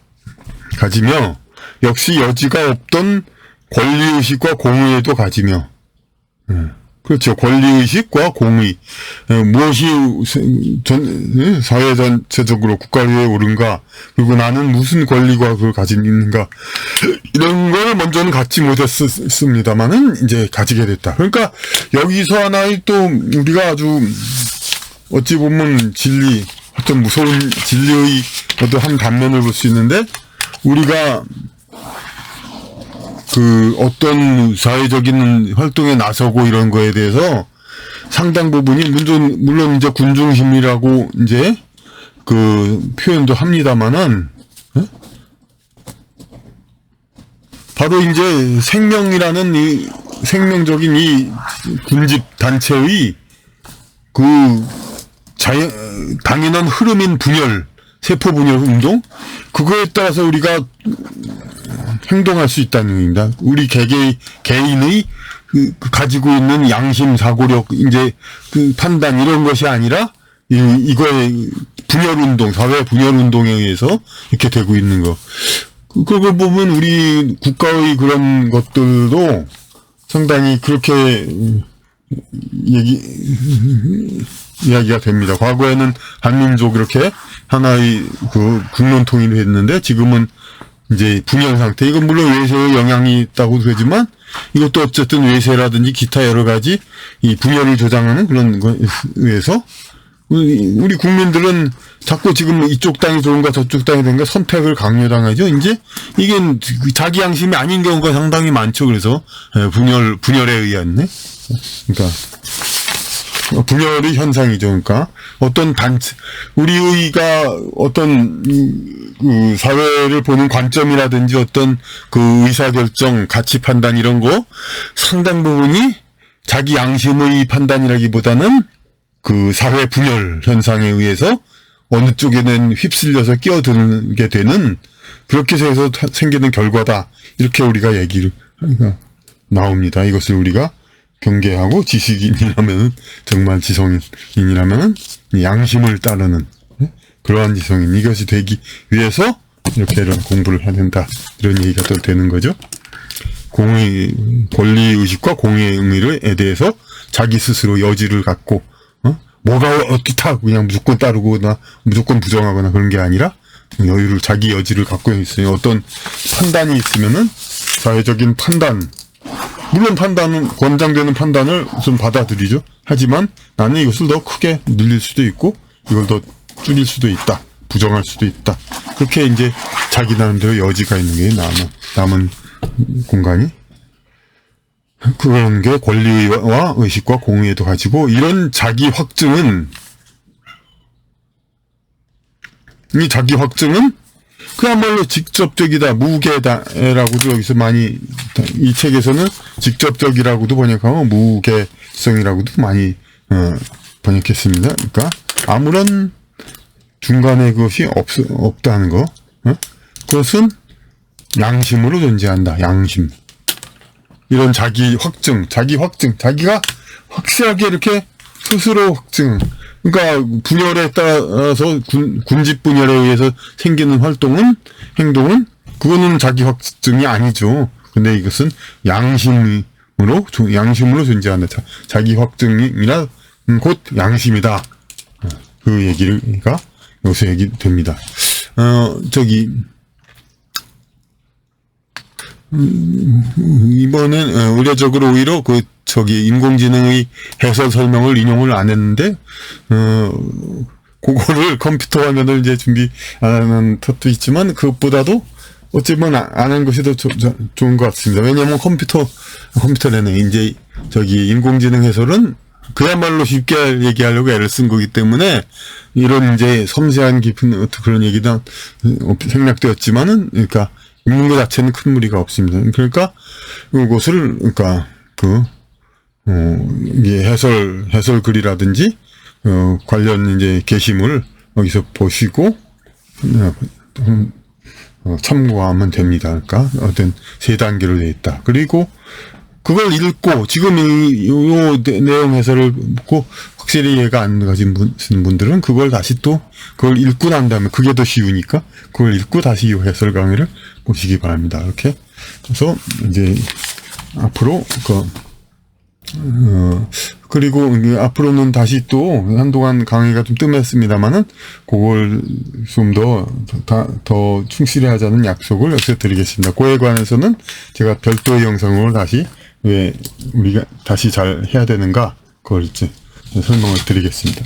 가지며 역시 여지가 없던 권리의식과 공의에도 가지며 그렇죠. 권리의식과 공의 무엇이 사회 전체적으로 국가에 옳은가, 그리고 나는 무슨 권리가 그걸 가지고 있는가, 이런 걸 먼저는 갖지 못했습니다만은 이제 가지게 됐다. 그러니까 여기서 하나의 또 우리가 아주 어찌 보면 어떤 무서운 진리의 어떤 한 단면을 볼 수 있는데, 우리가 어떤 사회적인 활동에 나서고 이런 거에 대해서 상당 부분이 물론 이제 군중심리라고 이제 그 표현도 합니다만은 바로 이제 생명이라는 이 생명적인 이 군집 단체의 그 당연한 흐름인 분열, 세포 분열 운동, 그거에 따라서 우리가 행동할 수 있다는 얘기입니다. 우리 개인의 가지고 있는 양심, 사고력, 이제 그 판단 이런 것이 아니라 이거의 분열 운동, 사회 분열 운동에 의해서 이렇게 되고 있는 거. 그걸 보면 우리 국가의 그런 것들도 상당히 그렇게 이야기가 됩니다. 과거에는 한민족 이렇게 하나의 그 국론 통일을 했는데 지금은 이제 분열 상태. 이건 물론 외세의 영향이 있다고 되지만 이것도 어쨌든 외세라든지 기타 여러 가지 이 분열을 조장하는 그런 거에 의해서 우리 국민들은 자꾸 지금 이쪽 땅이 좋은가 저쪽 땅이 좋은가 선택을 강요당하죠. 이제 이게 자기 양심이 아닌 경우가 상당히 많죠. 그래서 분열에 의한 그러니까 분열의 현상이죠. 그러니까 어떤 단체 우리가 어떤 그 사회를 보는 관점이라든지 어떤 그 의사결정, 가치 판단 이런 거 상당 부분이 자기 양심의 판단이라기보다는 그 사회 분열 현상에 의해서 어느 쪽에는 휩쓸려서 끼어들게 되는 그렇게 해서 생기는 결과다. 이렇게 우리가 얘기를 나옵니다. 이것을 우리가 경계하고 지식인이라면은 정말 지성인이라면은 양심을 따르는 그러한 지성인 이것이 되기 위해서 이렇게 이런 공부를 해야 된다. 이런 얘기가 또 되는 거죠. 권리의식과 공의의에 대해서 자기 스스로 여지를 갖고 뭐가 어떻다 그냥 무조건 따르거나 무조건 부정하거나 그런 게 아니라 여유를 자기 여지를 갖고 있어요. 어떤 판단이 있으면은 사회적인 판단 물론 판단은 권장되는 판단을 좀 받아들이죠. 하지만 나는 이것을 더 크게 늘릴 수도 있고 이걸 더 줄일 수도 있다. 부정할 수도 있다. 그렇게 이제 자기 나름대로 여지가 있는 게 남은 공간이 그런 게 권리와 의식과 공의에도 가지고 이런 자기 확증은 이 자기 확증은 그야말로 직접적이다, 무게다라고도 여기서 많이 이 책에서는 직접적이라고도 번역하고 무게성이라고도 많이 번역했습니다. 그러니까 아무런 중간에 그것이 없다는 거. 그것은 양심으로 존재한다. 양심. 이런 자기 확증, 자기가 확실하게 이렇게 스스로 확증. 그러니까 분열에 따라서 군집 분열에 의해서 생기는 행동은 그거는 자기 확증이 아니죠. 근데 이것은 양심으로 존재한다. 자기 확증이나 곧 양심이다. 그 얘기가 여기서 얘기됩니다. 이번엔 의례적으로 오히려 인공지능의 해설 설명을 인용을 안 했는데 그거를 컴퓨터 화면을 이제 준비 안 하는 탓도 있지만 그것보다도 어찌보면 안 한 것이 더 좋은 것 같습니다. 왜냐하면 컴퓨터에는 이제 인공지능 해설은 그야말로 쉽게 얘기하려고 애를 쓴 거기 때문에 이런 이제 섬세한 깊은 그런 얘기도 생략되었지만은 그러니까 읽는 것 자체는 큰 무리가 없습니다. 그러니까 이것을 이게 해설 글이라든지 관련 이제 게시물 여기서 보시고 참고하면 됩니다. 그러니까 어떤 세 단계로 되어 있다. 그리고 그걸 읽고 지금 요 내용 해설을 보고 확실히 이해가 안 가진 분들은 그걸 다시 또 그걸 읽고 난 다음에 그게 더 쉬우니까 그걸 읽고 다시 이 해설 강의를 보시기 바랍니다. 이렇게 그래서 이제 앞으로 그리고 앞으로는 다시 또 한동안 강의가 좀 뜸했습니다만은 그걸 좀 더 충실히 하자는 약속을 여기서 드리겠습니다. 그에 관해서는 제가 별도의 영상으로 다시 왜 우리가 다시 잘 해야 되는가 그걸 이제 설명을 드리겠습니다.